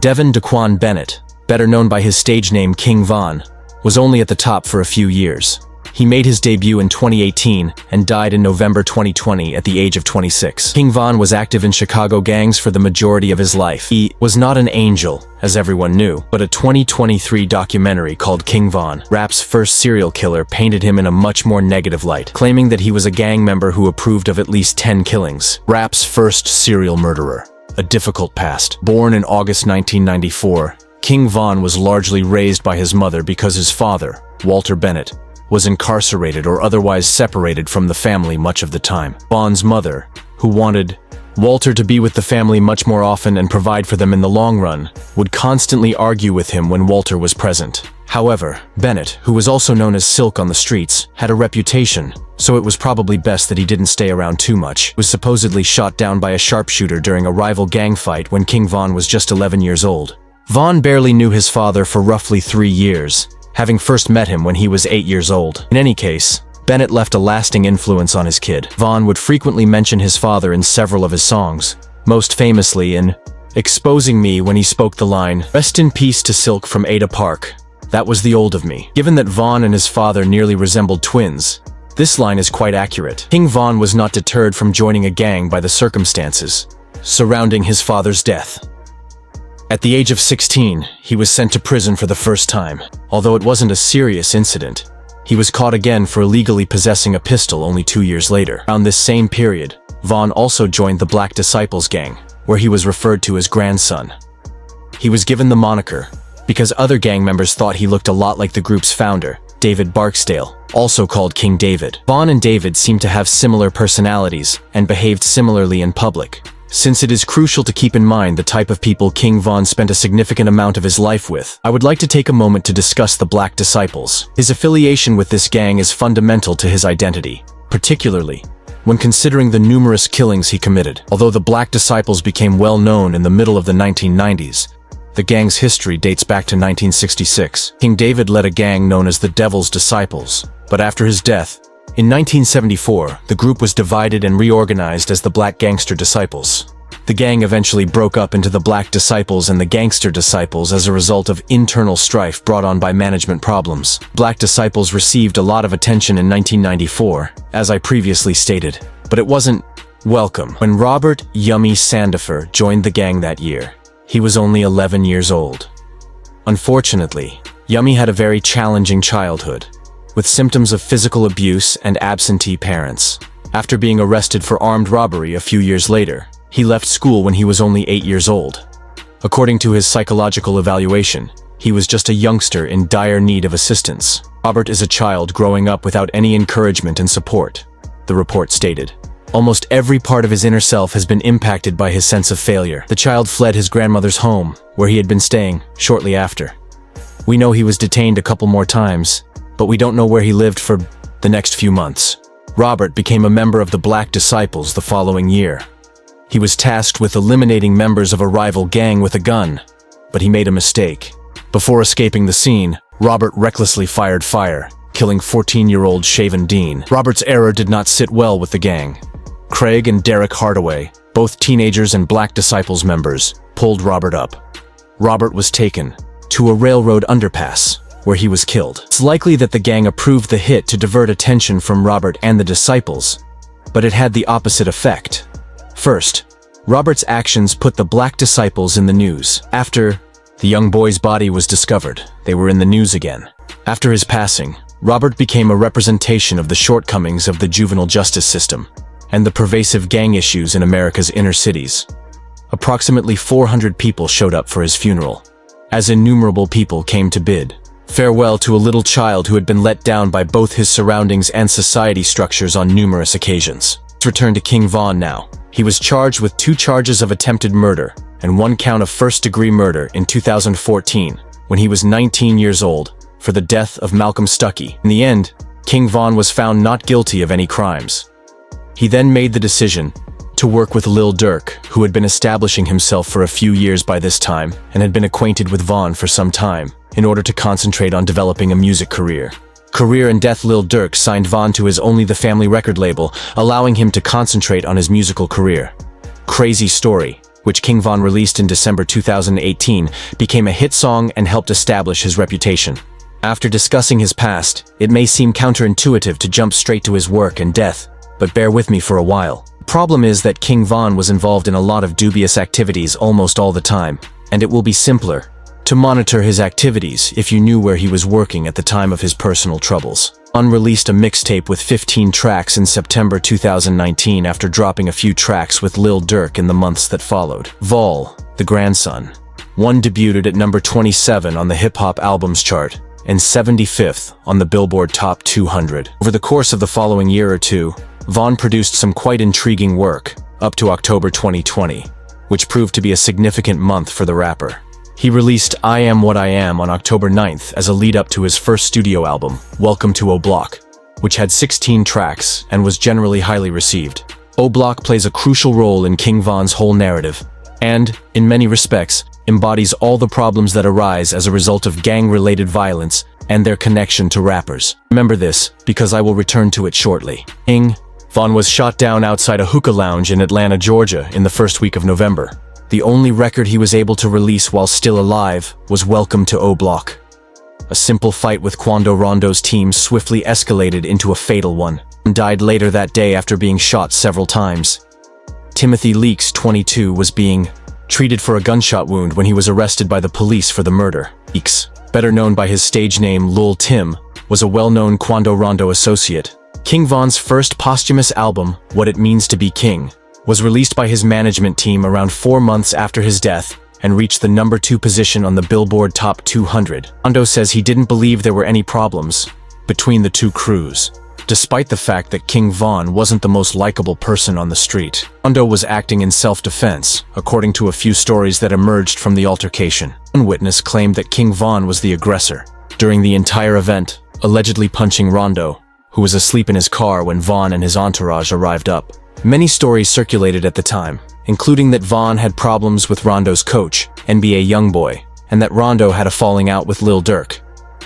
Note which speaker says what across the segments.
Speaker 1: Devin Daquan Bennett, better known by his stage name King Von, was only at the top for a few years. He made his debut in 2018 and died in November 2020 at the age of 26. King Von was active in Chicago gangs for the majority of his life. He was not an angel, as everyone knew, but a 2023 documentary called King Von, rap's first serial killer, painted him in a much more negative light, claiming that he was a gang member who approved of at least 10 killings. Rap's first serial murderer. A difficult past. Born in August 1994, King Von was largely raised by his mother because his father, Walter Bennett, was incarcerated or otherwise separated from the family much of the time. Von's mother, who wanted Walter to be with the family much more often and provide for them in the long run, would constantly argue with him when Walter was present. However, Bennett, who was also known as Silk on the streets, had a reputation, so it was probably best that he didn't stay around too much. He was supposedly shot down by a sharpshooter during a rival gang fight when King Von was just 11 years old. Von barely knew his father for roughly 3 years, having first met him when he was 8 years old. In any case, Bennett left a lasting influence on his kid. Von would frequently mention his father in several of his songs, most famously in Exposing Me when he spoke the line, "Rest in peace to Silk from Ada Park. That was the old of me." Given that Von and his father nearly resembled twins, this line is quite accurate. King Von was not deterred from joining a gang by the circumstances surrounding his father's death. At the age of 16, he was sent to prison for the first time. Although it wasn't a serious incident, he was caught again for illegally possessing a pistol only 2 years later. Around this same period, Von also joined the Black Disciples gang, where he was referred to as grandson. He was given the moniker because other gang members thought he looked a lot like the group's founder, David Barksdale, also called King David. Von and David seemed to have similar personalities and behaved similarly in public, since it is crucial to keep in mind the type of people King Von spent a significant amount of his life with. I would like to take a moment to discuss the Black Disciples. His affiliation with this gang is fundamental to his identity, particularly when considering the numerous killings he committed. Although the Black Disciples became well known in the middle of the 1990s, the gang's history dates back to 1966. King David led a gang known as the Devil's Disciples, but after his death, in 1974, the group was divided and reorganized as the Black Gangster Disciples. The gang eventually broke up into the Black Disciples and the Gangster Disciples as a result of internal strife brought on by management problems. Black Disciples received a lot of attention in 1994, as I previously stated, but it wasn't welcome. When Robert "Yummy" Sandifer joined the gang that year, he was only 11 years old. Unfortunately, Yummy had a very challenging childhood, with symptoms of physical abuse and absentee parents. After being arrested for armed robbery a few years later, he left school when he was only 8 years old. According to his psychological evaluation, he was just a youngster in dire need of assistance. Robert is a child growing up without any encouragement and support, the report stated. Almost every part of his inner self has been impacted by his sense of failure. The child fled his grandmother's home, where he had been staying, shortly after. We know he was detained a couple more times, but we don't know where he lived for the next few months. Robert became a member of the Black Disciples the following year. He was tasked with eliminating members of a rival gang with a gun, but he made a mistake. Before escaping the scene, Robert recklessly fired fire, killing 14-year-old Shaven Dean. Robert's error did not sit well with the gang. Craig and Derek Hardaway, both teenagers and Black Disciples members, pulled Robert up. Robert was taken to a railroad underpass, where he was killed. It's likely that the gang approved the hit to divert attention from Robert and the Disciples, but it had the opposite effect. First, Robert's actions put the Black Disciples in the news. After the young boy's body was discovered, they were in the news again. After his passing, Robert became a representation of the shortcomings of the juvenile justice system and the pervasive gang issues in America's inner cities. Approximately 400 people showed up for his funeral, as innumerable people came to bid farewell to a little child who had been let down by both his surroundings and society structures on numerous occasions. Let's return to King Von now. He was charged with 2 charges of attempted murder and 1 count of first-degree murder in 2014, when he was 19 years old, for the death of Malcolm Stuckey. In the end, King Von was found not guilty of any crimes. He then made the decision to work with Lil Durk, who had been establishing himself for a few years by this time and had been acquainted with Von for some time, in order to concentrate on developing a music career. Career and death. Lil Durk signed Von to his Only the Family record label, allowing him to concentrate on his musical career. Crazy story. which King Von released in December 2018, became a hit song and helped establish his reputation. After discussing his past, it may seem counterintuitive to jump straight to his work and death, but bear with me for a while. The problem is that King Von was involved in a lot of dubious activities almost all the time, and it will be simpler to monitor his activities if you knew where he was working at the time of his personal troubles. Von released a mixtape with 15 tracks in September 2019 after dropping a few tracks with Lil Durk in the months that followed. Vol, the grandson. One debuted at number 27 on the hip-hop albums chart and 75th on the Billboard Top 200. Over the course of the following year or two, Von produced some quite intriguing work, up to October 2020, which proved to be a significant month for the rapper. He released I Am What I Am on October 9th as a lead-up to his first studio album, Welcome to OBlock, which had 16 tracks and was generally highly received. OBlock plays a crucial role in King Von's whole narrative, and, in many respects, embodies all the problems that arise as a result of gang-related violence and their connection to rappers. Remember this, because I will return to it shortly. King Von was shot down outside a hookah lounge in Atlanta, Georgia in the first week of November. The only record he was able to release while still alive was Welcome to OBlock. A simple fight with Quando Rondo's team swiftly escalated into a fatal one, and died later that day after being shot several times. Timothy Leaks, 22, was being treated for a gunshot wound when he was arrested by the police for the murder. Leaks, better known by his stage name Lil Tim, was a well-known Quando Rondo associate. King Von's first posthumous album, What It Means to Be King, was released by his management team around 4 months after his death and reached the number 2 position on the Billboard Top 200. Rondo says he didn't believe there were any problems between the two crews, despite the fact that King Von wasn't the most likable person on the street. Rondo was acting in self-defense, according to a few stories that emerged from the altercation. One witness claimed that King Von was the aggressor during the entire event, allegedly punching Rondo, who was asleep in his car when Von and his entourage arrived up. Many stories circulated at the time, including that Von had problems with Rondo's coach, NBA Youngboy, and that Rondo had a falling out with Lil Durk.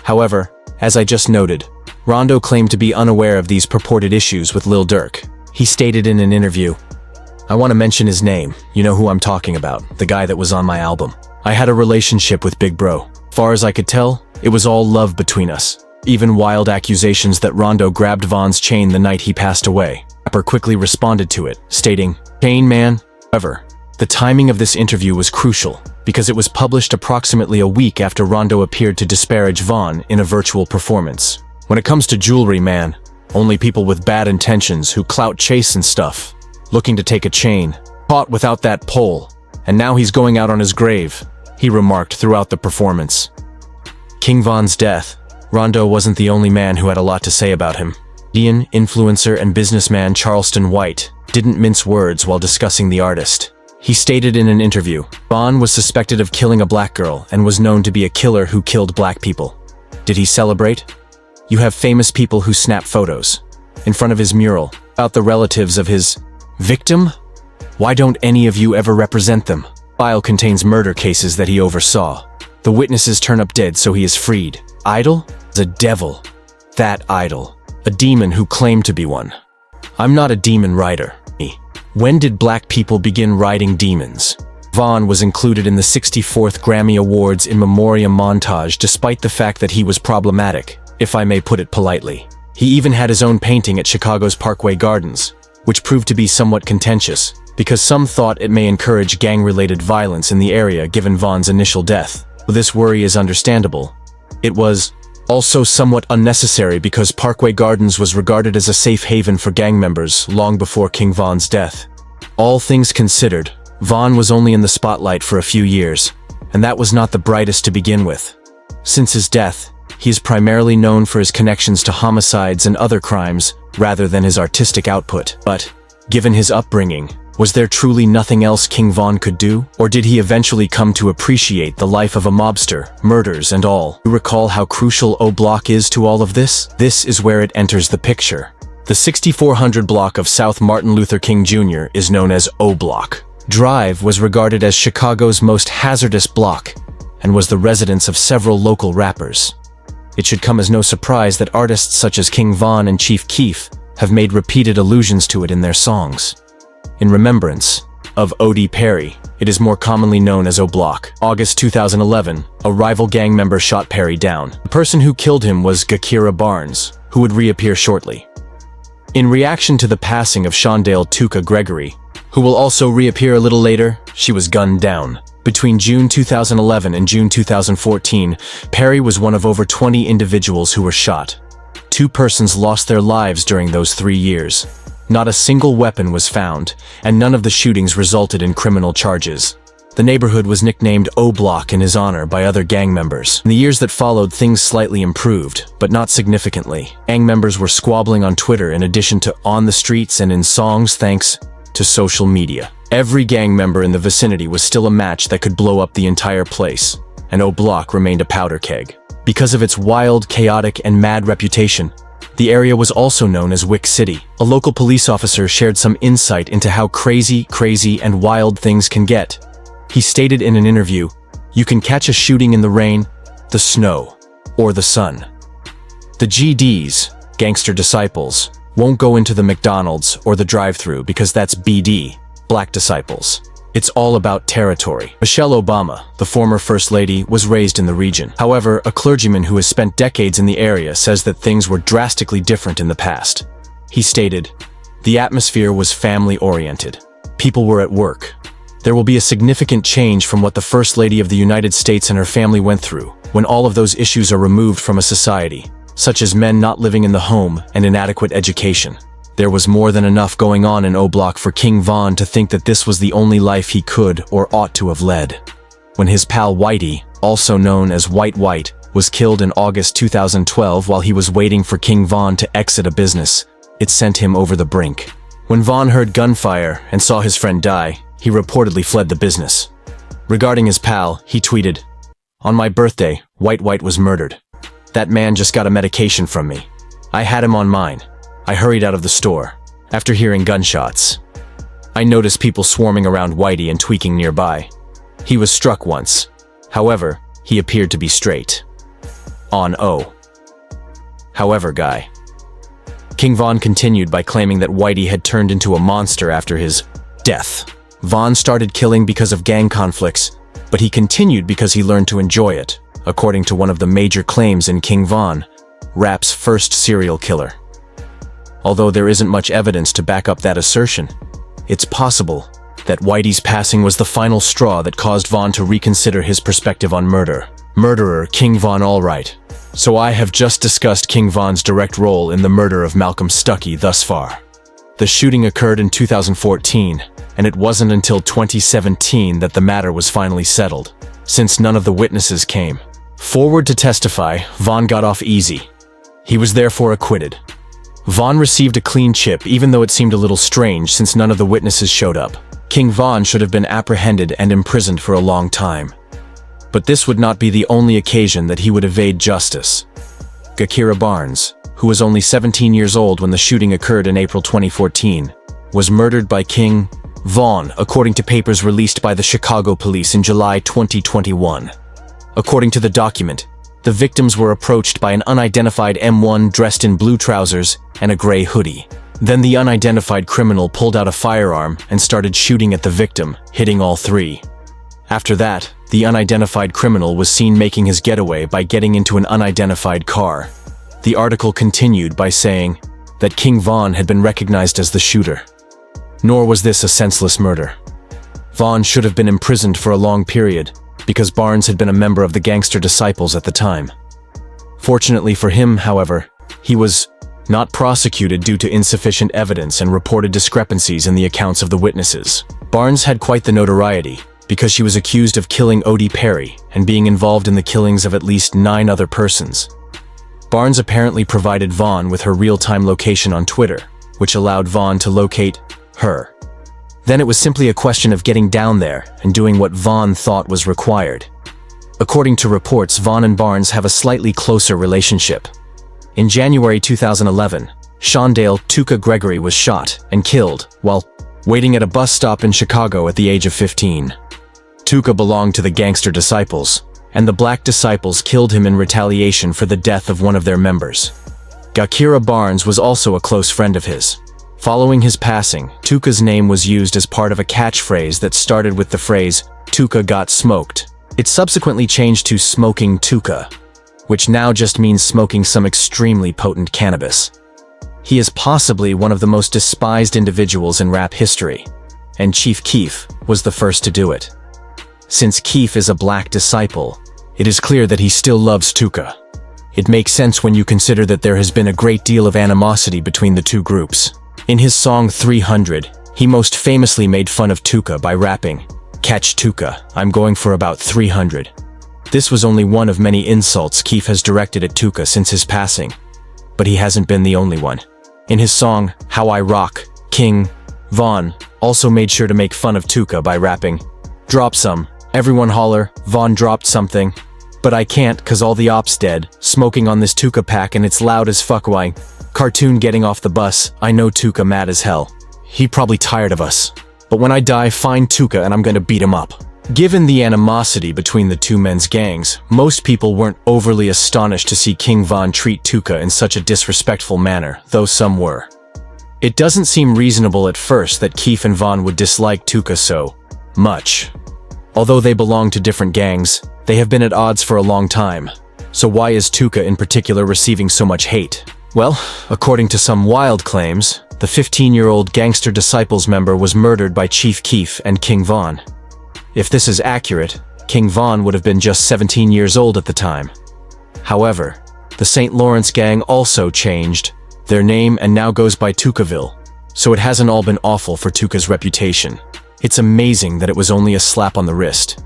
Speaker 1: However, as I just noted, Rondo claimed to be unaware of these purported issues with Lil Durk. He stated in an interview, "I want to mention his name, you know who I'm talking about, the guy that was on my album. I had a relationship with Big Bro. Far as I could tell, it was all love between us. Even wild accusations that Rondo grabbed Von's chain the night he passed away." Rapper quickly responded to it, stating, "Chain man." However, the timing of this interview was crucial, because it was published approximately a week after Rondo appeared to disparage Von in a virtual performance. When it comes to jewelry, man, only people with bad intentions who clout chase and stuff, looking to take a chain, caught without that pole, and now he's going out on his grave, he remarked throughout the performance. King Von's death. Rondo wasn't the only man who had a lot to say about him. Comedian, influencer, and businessman Charleston White didn't mince words while discussing the artist. He stated in an interview, Von was suspected of killing a black girl and was known to be a killer who killed black people. Did he celebrate? You have famous people who snap photos in front of his mural about the relatives of his victim? Why don't any of you ever represent them? File contains murder cases that he oversaw. The witnesses turn up dead, so he is freed. Idol? A devil. That idol. A demon who claimed to be one. I'm not a demon writer. When did black people begin writing demons? Von was included in the 64th Grammy Awards in Memoriam montage despite the fact that he was problematic, if I may put it politely. He even had his own painting at Chicago's Parkway Gardens, which proved to be somewhat contentious, because some thought it may encourage gang-related violence in the area given Von's initial death. This worry is understandable. It was also somewhat unnecessary because Parkway Gardens was regarded as a safe haven for gang members long before King Von's death. All things considered, Von was only in the spotlight for a few years, and that was not the brightest to begin with. Since his death, he is primarily known for his connections to homicides and other crimes rather than his artistic output. But, given his upbringing, was there truly nothing else King Von could do? Or did he eventually come to appreciate the life of a mobster, murders and all? You recall how crucial OBlock is to all of this? This is where it enters the picture. The 6400 block of South Martin Luther King Jr. is known as OBlock. Drive was regarded as Chicago's most hazardous block and was the residence of several local rappers. It should come as no surprise that artists such as King Von and Chief Keef have made repeated allusions to it in their songs. In remembrance of O.D. Perry, It is more commonly known as OBlock. August 2011, a rival gang member shot Perry down. The person who killed him was Chiraq Barnes, who would reappear shortly. In reaction to the passing of Shondale Tuka Gregory, who will also reappear a little later, she was gunned down. Between June 2011 and June 2014, Perry was one of over 20 individuals who were shot. 2 persons lost their lives during those 3 years. Not a single weapon was found, and none of the shootings resulted in criminal charges. The neighborhood was nicknamed OBlock in his honor by other gang members. In the years that followed, things slightly improved, but not significantly. Gang members were squabbling on Twitter in addition to on the streets and in songs thanks to social media. Every gang member in the vicinity was still a match that could blow up the entire place, and OBlock remained a powder keg. Because of its wild, chaotic, and mad reputation, the area was also known as Wick City. A local police officer shared some insight into how crazy, and wild things can get. He stated in an interview, "You can catch a shooting in the rain, the snow, or the sun. The GDs, gangster disciples, won't go into the McDonald's or the drive-thru because that's BD, black disciples. It's all about territory." Michelle Obama, the former First Lady, was raised in the region. However, a clergyman who has spent decades in the area says that things were drastically different in the past. He stated, "The atmosphere was family-oriented. People were at work. There will be a significant change from what the First Lady of the United States and her family went through when all of those issues are removed from a society, such as men not living in the home and inadequate education. There was more than enough going on in OBlock for King Von to think that this was the only life he could or ought to have led." When his pal Whitey, also known as White, was killed in August 2012 while he was waiting for King Von to exit a business, it sent him over the brink. When Von heard gunfire and saw his friend die, he reportedly fled the business. Regarding his pal, he tweeted, "On my birthday, White was murdered. That man just got a medication from me. I had him on mine. I hurried out of the store. After hearing gunshots, I noticed people swarming around Whitey and tweaking nearby. He was struck once. However, he appeared to be straight. On O. However, guy." King Von continued by claiming that Whitey had turned into a monster after his death. Von started killing because of gang conflicts, but he continued because he learned to enjoy it, according to one of the major claims in King Von, rap's first serial killer. Although there isn't much evidence to back up that assertion, it's possible that Whitey's passing was the final straw that caused Von to reconsider his perspective on murder. Murderer King Von, all right. So I have just discussed King Von's direct role in the murder of Malcolm Stuckey thus far. The shooting occurred in 2014, and it wasn't until 2017 that the matter was finally settled, since none of the witnesses came forward to testify. Von got off easy. He was therefore acquitted. Von received a clean chip, even though it seemed a little strange since none of the witnesses showed up. King Von should have been apprehended and imprisoned for a long time. But this would not be the only occasion that he would evade justice. Chiraq Barnes, who was only 17 years old when the shooting occurred in April 2014, was murdered by King Von, according to papers released by the Chicago police in July 2021. According to the document, the victims were approached by an unidentified M1 dressed in blue trousers and a gray hoodie. Then the unidentified criminal pulled out a firearm and started shooting at the victim, hitting all 3. After that, the unidentified criminal was seen making his getaway by getting into an unidentified car. The article continued by saying that King Von had been recognized as the shooter. Nor was this a senseless murder. Von should have been imprisoned for a long period, because Barnes had been a member of the gangster disciples at the time. Fortunately for him, however, he was not prosecuted due to insufficient evidence and reported discrepancies in the accounts of the witnesses. Barnes had quite the notoriety, because she was accused of killing Odie Perry and being involved in the killings of at least 9 other persons. Barnes apparently provided Von with her real-time location on Twitter, which allowed Von to locate her. Then it was simply a question of getting down there and doing what Von thought was required. According to reports, Von and Barnes have a slightly closer relationship. In January 2011, Shondale Tuka Gregory was shot and killed while waiting at a bus stop in Chicago at the age of 15. Tuka belonged to the gangster disciples, and the black disciples killed him in retaliation for the death of one of their members. Chiraq Barnes was also a close friend of his. Following his passing, Tuka's name was used as part of a catchphrase that started with the phrase, "Tuka got smoked." It subsequently changed to "smoking Tuka," which now just means smoking some extremely potent cannabis. He is possibly one of the most despised individuals in rap history, and Chief Keef was the first to do it. Since Keef is a black disciple, it is clear that he still loves Tuka. It makes sense when you consider that there has been a great deal of animosity between the two groups. In his song 300, he most famously made fun of Tuka by rapping, "Catch Tuka, I'm going for about 300. This was only one of many insults Keef has directed at Tuka since his passing, but he hasn't been the only one. In his song, How I Rock, King Von also made sure to make fun of Tuka by rapping, "Drop some, everyone holler, Von dropped something, but I can't cause all the ops dead, smoking on this Tuka pack and it's loud as fuck. Why? Cartoon getting off the bus, I know Tuka mad as hell. He probably tired of us. But when I die, find Tuka and I'm gonna beat him up." Given the animosity between the two men's gangs, most people weren't overly astonished to see King Von treat Tuka in such a disrespectful manner, though some were. It doesn't seem reasonable at first that Keef and Von would dislike Tuka so much. Although they belong to different gangs, they have been at odds for a long time. So why is Tuka in particular receiving so much hate? Well, according to some wild claims, the 15-year-old Gangster Disciples member was murdered by Chief Keef and King Von. If this is accurate, King Von would have been just 17 years old at the time. However, the St. Lawrence gang also changed their name and now goes by Tukaville, so it hasn't all been awful for Tuka's reputation. It's amazing that it was only a slap on the wrist.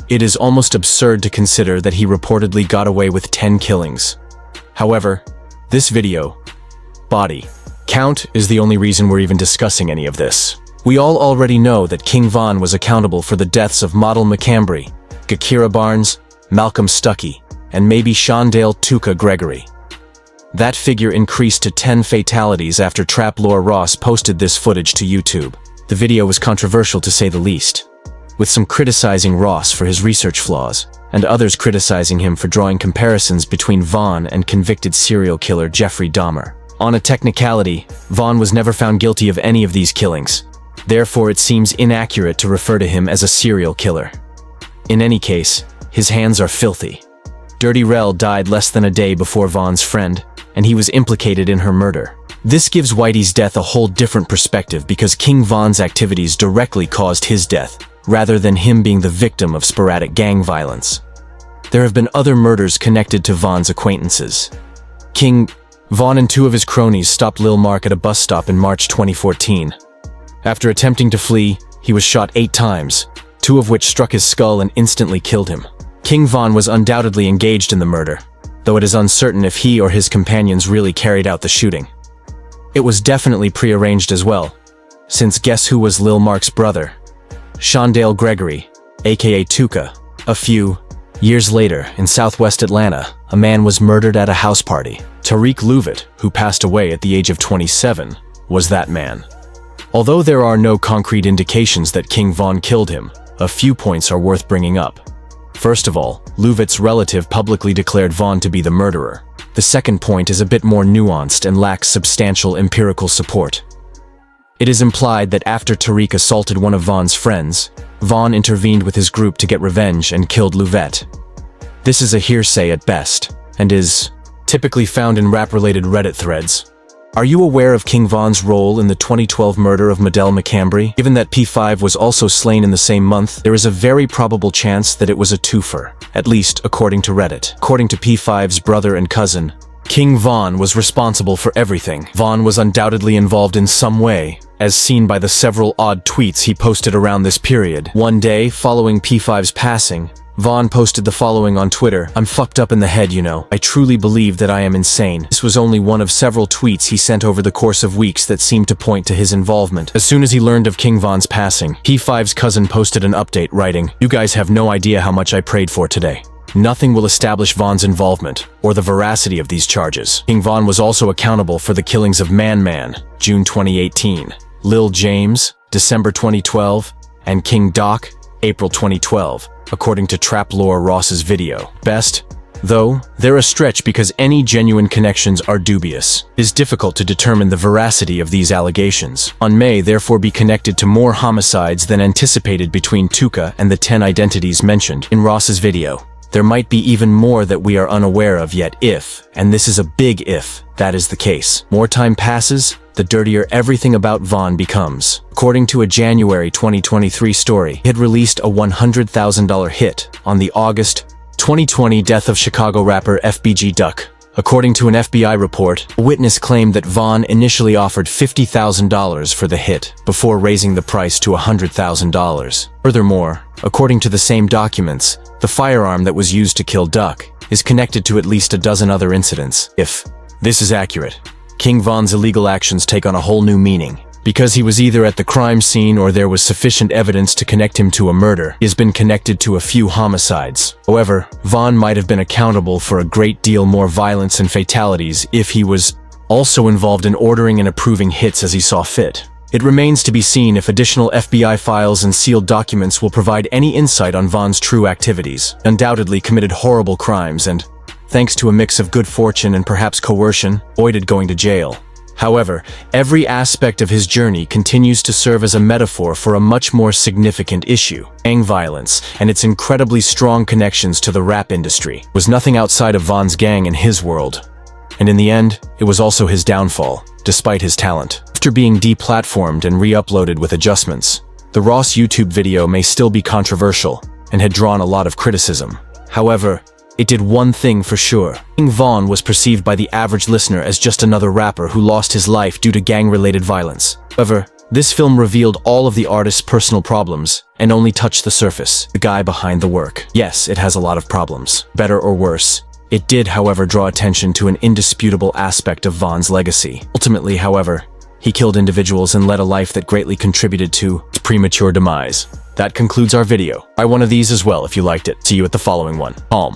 Speaker 1: It is almost absurd to consider that he reportedly got away with 10 killings. However, this video, body count, is the only reason we're even discussing any of this. We all already know that King Von was accountable for the deaths of Model McCambry, Gakira Barnes, Malcolm Stuckey, and maybe Shondale Tuka Gregory. That figure increased to 10 fatalities after Trap Lore Ross posted this footage to YouTube. The video was controversial to say the least, with some criticizing Ross for his research flaws, and others criticizing him for drawing comparisons between Von and convicted serial killer Jeffrey Dahmer. On a technicality, Von was never found guilty of any of these killings. Therefore, it seems inaccurate to refer to him as a serial killer. In any case, his hands are filthy. Dirty Rel died less than a day before Von's friend, and he was implicated in her murder. This gives Whitey's death a whole different perspective because King Von's activities directly caused his death, rather than him being the victim of sporadic gang violence. There have been other murders connected to Von's acquaintances. King Von and two of his cronies stopped Lil Mark at a bus stop in March 2014. After attempting to flee, he was shot 8 times, 2 of which struck his skull and instantly killed him. King Von was undoubtedly engaged in the murder, though it is uncertain if he or his companions really carried out the shooting. It was definitely prearranged as well, since guess who was Lil Mark's brother? Shondale Gregory, aka Tuka. A few years later, in southwest Atlanta, a man was murdered at a house party. Tariq Louvit, who passed away at the age of 27, was that man. Although there are no concrete indications that King Von killed him, a few points are worth bringing up. First of all, Louvit's relative publicly declared Von to be the murderer. The second point is a bit more nuanced and lacks substantial empirical support. It is implied that after Tariq assaulted one of Von's friends, Von intervened with his group to get revenge and killed Louvit. This is a hearsay at best, and is typically found in rap-related Reddit threads. Are you aware of King Von's role in the 2012 murder of Model McCambry? Given that P5 was also slain in the same month, there is a very probable chance that it was a twofer, at least according to Reddit. According to P5's brother and cousin, King Von was responsible for everything. Von was undoubtedly involved in some way, as seen by the several odd tweets he posted around this period. One day, following P5's passing, Von posted the following on Twitter: "I'm fucked up in the head, you know. I truly believe that I am insane." This was only one of several tweets he sent over the course of weeks that seemed to point to his involvement. As soon as he learned of King Von's passing, P5's cousin posted an update writing, "You guys have no idea how much I prayed for today. Nothing will establish Von's involvement, or the veracity of these charges." King Von was also accountable for the killings of Man, June 2018, Lil James, December 2012, and King Doc, April 2012. According to Trap Lore Ross's video. Best, Though, they're a stretch because any genuine connections are dubious. It is difficult to determine the veracity of these allegations. On may therefore be connected to more homicides than anticipated between Tuka and the 10 identities mentioned in Ross's video. There might be even more that we are unaware of yet if, and this is a big if, that is the case. More time passes, the dirtier everything about Vaughn becomes. According to a January 2023 story, he had released a $100,000 hit on the August 2020 death of Chicago rapper FBG Duck. According to an FBI report, a witness claimed that Vaughn initially offered $50,000 for the hit, before raising the price to $100,000. Furthermore, according to the same documents, the firearm that was used to kill Duck is connected to at least a dozen other incidents. If this is accurate, King Von's illegal actions take on a whole new meaning. Because he was either at the crime scene or there was sufficient evidence to connect him to a murder, he has been connected to a few homicides. However, Vaughn might have been accountable for a great deal more violence and fatalities if he was also involved in ordering and approving hits as he saw fit. It remains to be seen if additional FBI files and sealed documents will provide any insight on Vaughn's true activities. Undoubtedly committed horrible crimes and, thanks to a mix of good fortune and perhaps coercion, avoided going to jail. However, every aspect of his journey continues to serve as a metaphor for a much more significant issue. Gang violence and its incredibly strong connections to the rap industry was nothing outside of Vaughn's gang in his world. And in the end, it was also his downfall, despite his talent. After being deplatformed and re-uploaded with adjustments, the Ross YouTube video may still be controversial and had drawn a lot of criticism. However, it did one thing for sure. King Von was perceived by the average listener as just another rapper who lost his life due to gang-related violence. However, this film revealed all of the artist's personal problems and only touched the surface, the guy behind the work. Yes, it has a lot of problems, better or worse. It did, however, draw attention to an indisputable aspect of Von's legacy. Ultimately, however, he killed individuals and led a life that greatly contributed to his premature demise. That concludes our video. Try one of these as well if you liked it. See you at the following one. Calm.